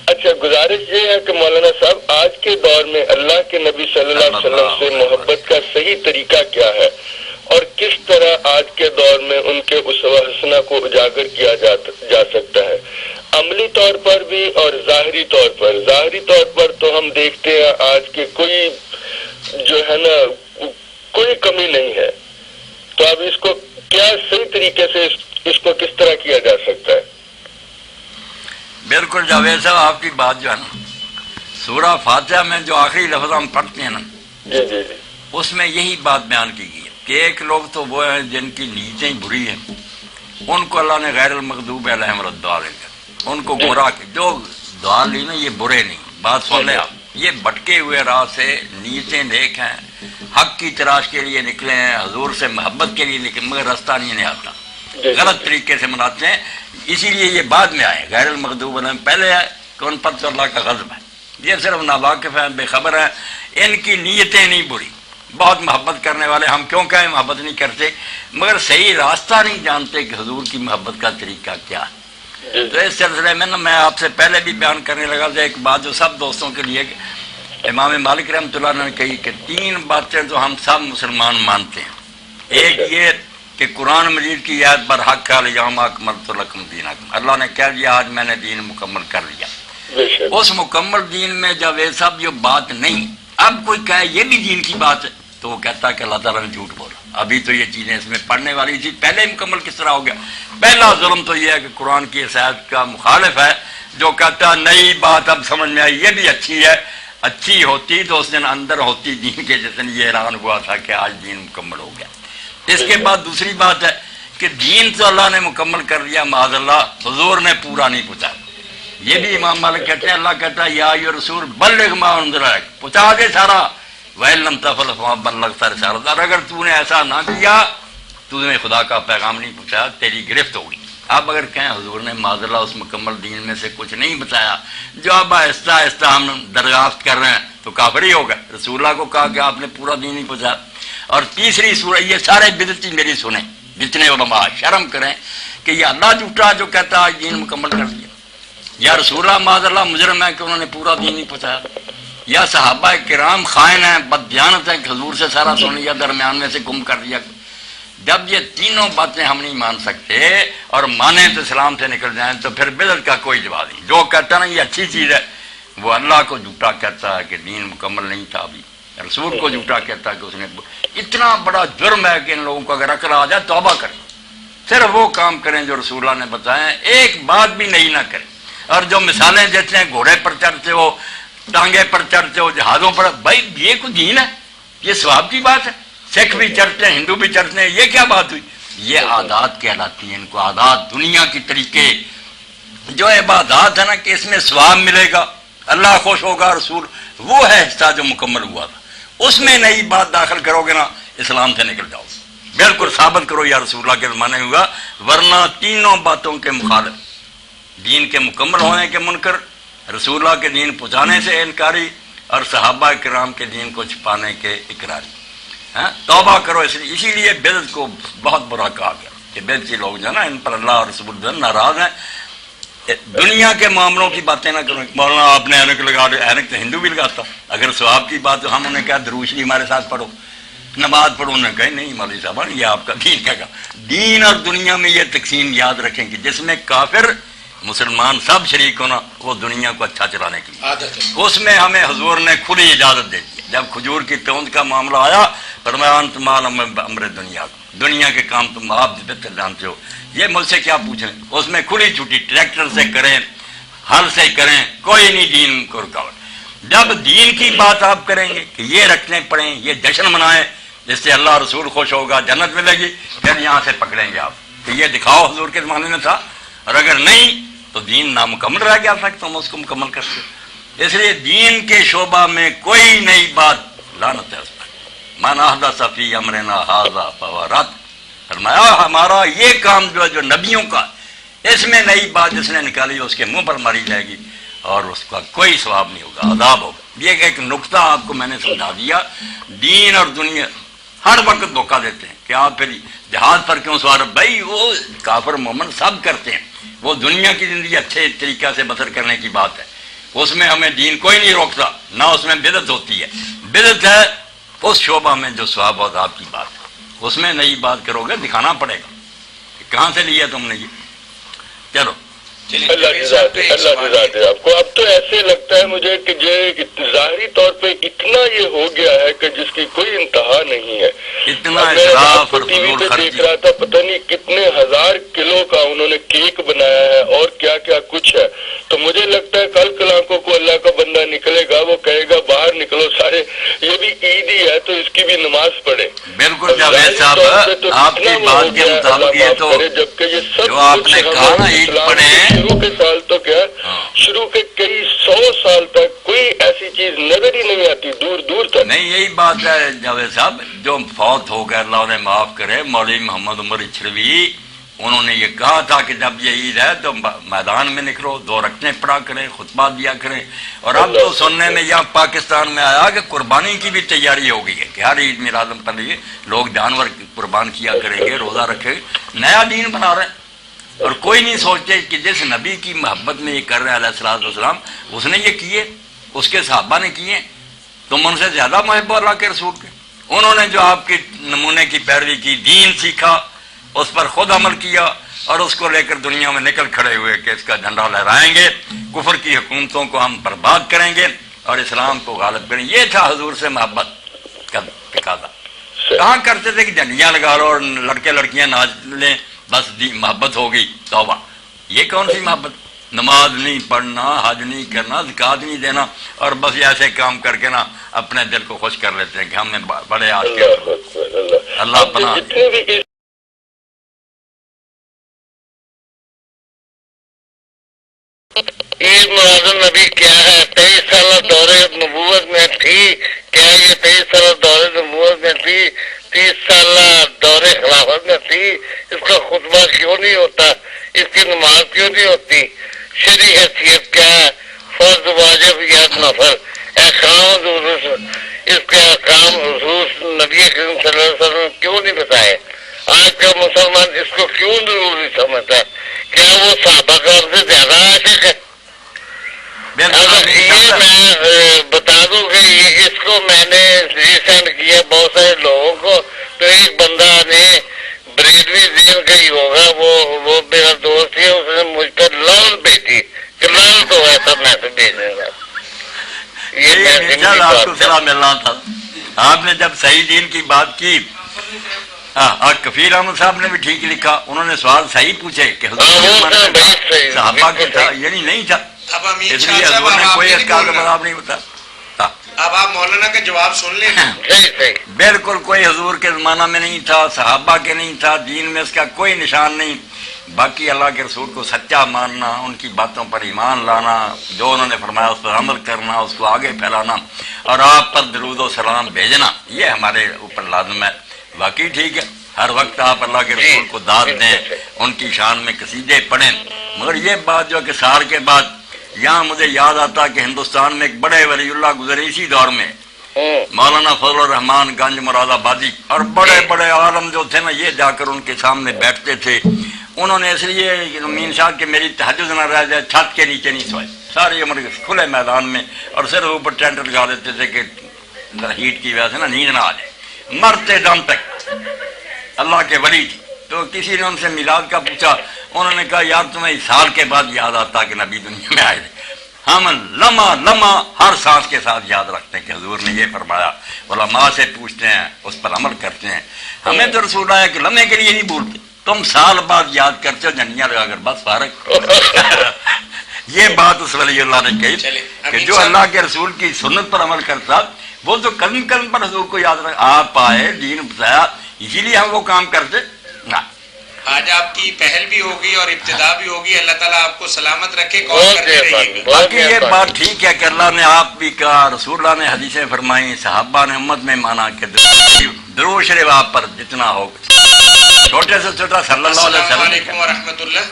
اچھا، گزارش یہ ہے کہ مولانا صاحب آج کے دور میں اللہ کے نبی صلی اللہ علیہ وسلم سے محبت کا صحیح طریقہ کیا ہے، اور کس طرح آج کے دور میں ان کے اسوہ حسنہ کو اجاگر کیا جا سکتا ہے، عملی طور پر بھی اور ظاہری طور پر؟ ظاہری طور پر تو ہم دیکھتے ہیں آج کے کوئی جو ہے نا کوئی کمی نہیں ہے، تو اب اس کو کیا صحیح طریقے سے اس کو کس طرح کیا جا سکتا ہے؟ بالکل جاوید صاحب، آپ کی بات جو ہے نا، سورہ فاتحہ میں جو آخری لفظ ہم پڑھتے ہیں نا، جی جی جی، اس میں یہی بات بیان کی گئی ہے کہ ایک لوگ تو وہ ہیں جن کی نیتیں بری ہیں، ان کو اللہ نے غیر المغضوب علیہم الضالین، ان کو گمراہ کی، جو ضالین ہیں یہ برے نہیں، بات سن لیں آپ، یہ بھٹکے ہوئے راہ سے نیتیں نیک ہیں، حق کی تلاش کے لیے نکلے ہیں، حضور سے محبت کے لیے نکلے، مگر راستہ نہیں آتا، غلط طریقے سے مناتے ہیں، اسی لیے یہ بعد میں آئے غیر المغضوب علیہم، پہلے ہے کہ ان پر تو اللہ کا غضب ہے، یہ صرف ناواقف ہیں، بے خبر ہیں، ان کی نیتیں نہیں بری، بہت محبت کرنے والے، ہم کیوں کہیں محبت نہیں کرتے، مگر صحیح راستہ نہیں جانتے کہ حضور کی محبت کا طریقہ کیا ہے۔ تو اس سلسلے میں نا میں آپ سے پہلے بھی بیان کرنے لگا تھا ایک بات جو سب دوستوں کے لیے، کہ امام مالک رحمۃ اللہ نے کہی کہ 3 باتیں جو ہم سب مسلمان مانتے ہیں، ایک یہ کہ قرآن مجید کی آیت پر حق کا الیوم اکملت لکم دینکم، اللہ نے کہہ دیا آج میں نے دین مکمل کر لیا، اس مکمل دین میں جب یہ سب جو بات نہیں، اب کوئی کہے یہ بھی دین کی بات ہے تو وہ کہتا ہے کہ اللہ تعالیٰ نے جھوٹ بولا، ابھی تو یہ چیزیں اس میں پڑھنے والی تھی، پہلے مکمل کس طرح ہو گیا؟ پہلا ظلم تو یہ ہے کہ قرآن کی اس آیت کا مخالف ہے، جو کہتا نئی بات اب سمجھ میں آئی، یہ بھی اچھی ہے، اچھی ہوتی تو اس دن اندر ہوتی دین کے، جس دن یہ اعلان ہوا تھا کہ آج دین مکمل ہو گیا۔ اس کے بعد دوسری بات ہے کہ دین تو اللہ نے مکمل کر لیا، معاذ اللہ حضور نے پورا نہیں پہنچایا، یہ بھی امام مالک کہتے ہیں، اللہ کہتا ہے یا ایھا رسول بلغ ما انزل الیک، پہنچا دے سارا، وَإِن لَّمْ تَفْعَلْ فَمَا بَلَّغْتَ رِسَالَتَهُ، اگر تو نے ایسا نہ کیا تو نے خدا کا پیغام نہیں پہنچایا، تیری گرفت ہوگی۔ اب اگر کہیں حضور نے معاذ اللہ اس مکمل دین میں سے کچھ نہیں بتایا جو اب آہستہ آہستہ ہم دریافت کر رہے ہیں تو کافر ہی ہوگا، رسول اللہ کو کہا کہ آپ نے پورا دین نہیں پہنچایا۔ اور تیسری صورت، یہ سارے بدعتی میری سنیں، جتنے علماء شرم کریں کہ یہ اللہ جھوٹا جو کہتا ہے دین مکمل کر دیا، یا رسول اللہ معاذ اللہ مجرم ہے کہ انہوں نے پورا دین نہیں پہنچایا، یا صحابہ کرام خائن ہیں، بددیانت ہیں کہ حضور سے سارا سن لیا، درمیان میں سے گم کر دیا۔ جب یہ تینوں باتیں ہم نہیں مان سکتے اور مانیں تو اسلام سے نکل جائیں تو پھر بدعت کا کوئی جواب نہیں۔ جو کہتا نا یہ اچھی چیز ہے وہ اللہ کو جھوٹا کہتا ہے کہ دین مکمل نہیں تھا، ابھی رسول کو جھوٹا کہتا ہے کہ اس نے، اتنا بڑا جرم ہے کہ ان لوگوں کو اگر عقل آ جائے توبہ کریں، صرف وہ کام کریں جو رسول اللہ نے بتائے، ایک بات بھی نہیں نہ کریں۔ اور جو مثالیں دیتے ہیں گھوڑے پر چڑھتے ہو، ٹانگے پر چڑھتے ہو، جہازوں پر، بھائی یہ کوئی دین ہے؟ یہ ثواب کی بات ہے، سکھ بھی چڑھتے ہیں، ہندو بھی چڑھتے ہیں، یہ کیا بات ہوئی؟ یہ عادات کہلاتی ہیں، ان کو عادات، دنیا کی طریقے، جو عبادات ہے نا کہ اس میں ثواب ملے گا، اللہ خوش ہوگا، رسول، وہ ہے حصہ جو مکمل ہوا تھا، اس میں نئی بات داخل کرو گے نا اسلام سے نکل جاؤ، بالکل ثابت کرو یا رسول اللہ کے زمانے میں ہوا، ورنہ تینوں باتوں کے مخالف، دین کے مکمل ہونے کے منکر، رسول اللہ کے دین پہنچانے سے انکاری، اور صحابہ کرام کے دین کو چھپانے کے اقراری۔ توبہ کرو، اسی لیے بدعت کو بہت برا کہا گیا کہ بدعتی لوگ جو ہے نا ان پر اللہ اور رسول ناراض ہیں، دنیا کے معاملوں کی باتیں نہ کرو۔ مولانا آپ نے اینک لگا دے، اینک تو ہندو بھی لگاتا، اگر ثواب کی بات تو ہم انہیں کہا درود شریف ہمارے ساتھ پڑھو، نماز پڑھو، انہیں کہیں نہیں مولوی صاحب یہ آپ کا دین کا دین، اور دنیا میں یہ تقسیم یاد رکھیں کہ جس میں کافر مسلمان سب شریک ہونا، وہ دنیا کو اچھا چلانے کی اس میں ہمیں حضور نے کھلی اجازت دے دی۔ جب کھجور کی پیوند کا معاملہ آیا فرمایا انت مال امر دنیا، دنیا کے کام تم آپ بہتر جانتے ہو، یہ مجھ سے کیا پوچھیں، اس میں کھلی چھٹی، ٹریکٹر سے کریں، ہل سے کریں، کوئی نہیں دین کو رکاوٹ۔ جب دین کی بات آپ کریں گے کہ یہ رکھنے پڑیں، یہ جشن منائیں جس سے اللہ رسول خوش ہوگا، جنت ملے گی، پھر یہاں سے پکڑیں گے آپ کہ یہ دکھاؤ حضور کے زمانے میں تھا، اور اگر نہیں تو دین نامکمل رہ گیا تھا کہ تم اس کو مکمل کرتے۔ اس لیے دین کے شعبہ میں کوئی نئی بات لعنت ہے اس پر، من احدث فی امرنا ھذا فہو رد، فرمایا ہمارا یہ کام جو ہے جو نبیوں کا، اس میں نئی بات جس نے نکالی اس کے منہ پر ماری جائے گی اور اس کا کوئی ثواب نہیں ہوگا، عذاب ہوگا۔ یہ ایک نقطہ آپ کو میں نے سمجھا دیا۔ دین اور دنیا ہر وقت دھوکہ دیتے ہیں کہ آپ پھر جہاد پر کیوں سوار، بھائی وہ کافر مومن سب کرتے ہیں، وہ دنیا کی زندگی اچھے طریقہ سے بسر کرنے کی بات ہے، اس میں ہمیں دین کوئی نہیں روکتا، نہ اس میں بدعت ہوتی ہے۔ بدعت ہے اس شعبہ میں جو صحابہ و اصحاب کی بات ہے، اس میں نئی بات کرو گے دکھانا پڑے گا کہ کہاں سے لیا تم نے یہ۔ چلو اللہ جزاک ہے آپ کو۔ اب تو ایسے لگتا ہے مجھے کہ یہ ظاہری طور پہ اتنا یہ ہو گیا ہے کہ جس کی کوئی انتہا نہیں ہے۔ اتنا اسراف اور ٹی وی فضول پہ خرچی۔ دیکھ رہا تھا، پتہ نہیں کتنے ہزار کلو کا انہوں نے کیک بنایا ہے اور کیا کیا کچھ ہے۔ تو مجھے لگتا ہے کل کلانکوں کو اللہ کا بندہ نکلے گا، وہ کہے گا باہر نکلو سارے، یہ بھی عید ہی ہے تو اس کی بھی نماز پڑھے۔ بالکل جاوید صاحب، آپ کی بات کے مطابق یہ تو جبکہ یہ سب جو آپ نے کہا نا عید پڑھے، شروع کے سال تو کیا شروع کے کئی 100 سال تک کوئی ایسی چیز نظر ہی نہیں آتی دور دور تک۔ نہیں یہی بات ہے جاوید صاحب، جو فوت ہو گئے اللہ انہیں معاف کرے، مولوی محمد عمر اچھروی، انہوں نے یہ کہا تھا کہ جب یہ عید ہے تو میدان میں نکلو، 2 رکعتیں پڑھا کریں، خطبہ دیا کریں۔ اور اب تو سننے میں یہاں پاکستان میں آیا کہ قربانی کی بھی تیاری ہو گئی ہے کہ ہر عید میلاد پر لیے لوگ جانور قربان کیا کریں گے، روزہ رکھیں گے، نیا دین بنا رہے ہیں۔ اور کوئی نہیں سوچتے کہ جس نبی کی محبت میں یہ کر رہے ہیں علیہ الصلوۃ والسلام، اس نے یہ کیے، اس کے صحابہ نے کیے، تم ان سے زیادہ محب ہو اللہ کے رسول کے۔ انہوں نے جو آپ کے نمونے کی پیروی کی، دین سیکھا، اس پر خود عمل کیا اور اس کو لے کر دنیا میں نکل کھڑے ہوئے کہ اس کا جھنڈا لہرائیں گے، کفر کی حکومتوں کو ہم برباد کریں گے اور اسلام کو غالب کریں گے۔ یہ تھا حضور سے محبت کا تقاضا۔ کہاں کرتے تھے کہ جھنڈیاں لگا لو اور لڑکے لڑکیاں ناچ لیں، بس محبت ہو گئی، توبہ۔ یہ کون سی محبت؟ نماز نہیں پڑھنا، حج نہیں کرنا، زکات نہیں دینا، اور بس ایسے کام کر کے نا اپنے دل کو خوش کر لیتے ہیں کہ ہم نے بڑے عاشق۔ اللہ پناہ۔ عید میلاد النبی کیا ہے؟ 23 سالہ دور نبوت میں تھی کیا؟ یہ 23 سالہ دور نبوت میں تھی، 30 سالہ دور خلافت میں تھی؟ اس کا خطبہ کیوں نہیں ہوتا؟ اس کی نماز کیوں نہیں ہوتی؟ شرعی حیثیت کیا ہے؟ فرض، واجب یا نفل؟ احکام اس کے احکام حضور نبی کریم صلی اللہ علیہ وسلم کیوں نہیں بتائے؟ آج کا مسلمان اس کو کیوں ضروری سمجھتا ہے؟ کیا وہ صحابہ کرام سے زیادہ عاشق ہے؟ اگر یہ میں بتا دوں کہ اس کو میں نے ریسینڈ کیا بہت سارے لوگوں کو، تو ایک بندہ نے بریلوی ذہن کا ہی ہوگا، وہ میرا دوست ہے، اس نے مجھ پر لال بھیجی کہ لال تو ایسا میسج بھیجنے کا۔ آپ کو صلاح ملنا تھا، آپ نے جب صحیح دین کی بات کی۔ کفیل احمد صاحب نے بھی ٹھیک لکھا، انہوں نے سوال صحیح پوچھے کہ صحابہ کے تھا، یعنی نہیں تھا، اس لیے حضور نے کوئی اذکار کا مذاق نہیں بتا۔ اب آپ مولانا کا جواب سن لیں۔ بالکل کوئی حضور کے زمانہ میں نہیں تھا، صحابہ کے نہیں تھا، دین میں اس کا کوئی نشان نہیں۔ باقی اللہ کے رسول کو سچا ماننا، ان کی باتوں پر ایمان لانا، جو انہوں نے فرمایا اس پر عمل کرنا، اس کو آگے پھیلانا اور آپ پر درود و سلام بھیجنا، یہ ہمارے اوپر لازم ہے۔ باقی ٹھیک ہے، ہر وقت آپ اللہ کے رسول کو داد دیں، ان کی شان میں قصیدے پڑھیں، مگر یہ بات جو کہ سال کے بعد یہاں مجھے یاد آتا کہ ہندوستان میں ایک بڑے ولی اللہ گزرے اسی دور میں، مولانا فضل الرحمان گنج مراد آبادی، اور بڑے بڑے عالم جو تھے نا یہ جا کر ان کے سامنے بیٹھتے تھے۔ انہوں نے اس لیے مین صاحب کہ میری تہجد نہ رہ جائے چھت کے نیچے نہیں سوئے، ساری عمر کھلے میدان میں، اور صرف اوپر ٹینٹ لگا دیتے تھے کہ ہیٹ کی وجہ سے نا نیند نہ آ جائے، مرتے دم تک اللہ کے ولی تھی۔ تو کسی نے ان سے میلاد کا پوچھا، انہوں نے کہا یار تمہیں اس سال کے بعد یاد آتا کہ نبی دنیا میں آئے تھے، ہم لمحہ لمحہ ہر سانس کے ساتھ یاد رکھتے ہیں کہ حضور نے یہ فرمایا، علماء سے پوچھتے ہیں، اس پر عمل کرتے ہیں۔ ہمیں تو رسول آیا کہ لمحے کے لیے نہیں بھولتے، تم سال بعد یاد کرتے ہو جھنڈیاں لگا کر، بس فارغ۔ یہ بات اس ولی اللہ نے کہی کہ جو اللہ کے رسول کی سنت پر عمل کرتا وہ تو قدم قدم پر حضور کو یاد رکھ، آپ آئے دین بتایا، اسی لیے ہم وہ کام کرتے نا۔ آج آپ کی پہل بھی ہوگی اور ابتدا بھی ہوگی، اللہ تعالیٰ آپ کو سلامت رکھے، کال کرتے رہیے گا۔ باقی یہ بات ٹھیک ہے کہ اللہ نے آپ بھی کہا، رسول اللہ نے حدیثیں فرمائی، صحابہ نے امت میں مانا کہ درود شریف آپ پر جتنا ہو، چھوٹے سے چھوٹا صلی اللہ علیہ وسلم۔ السلام علیکم ورحمۃ اللہ۔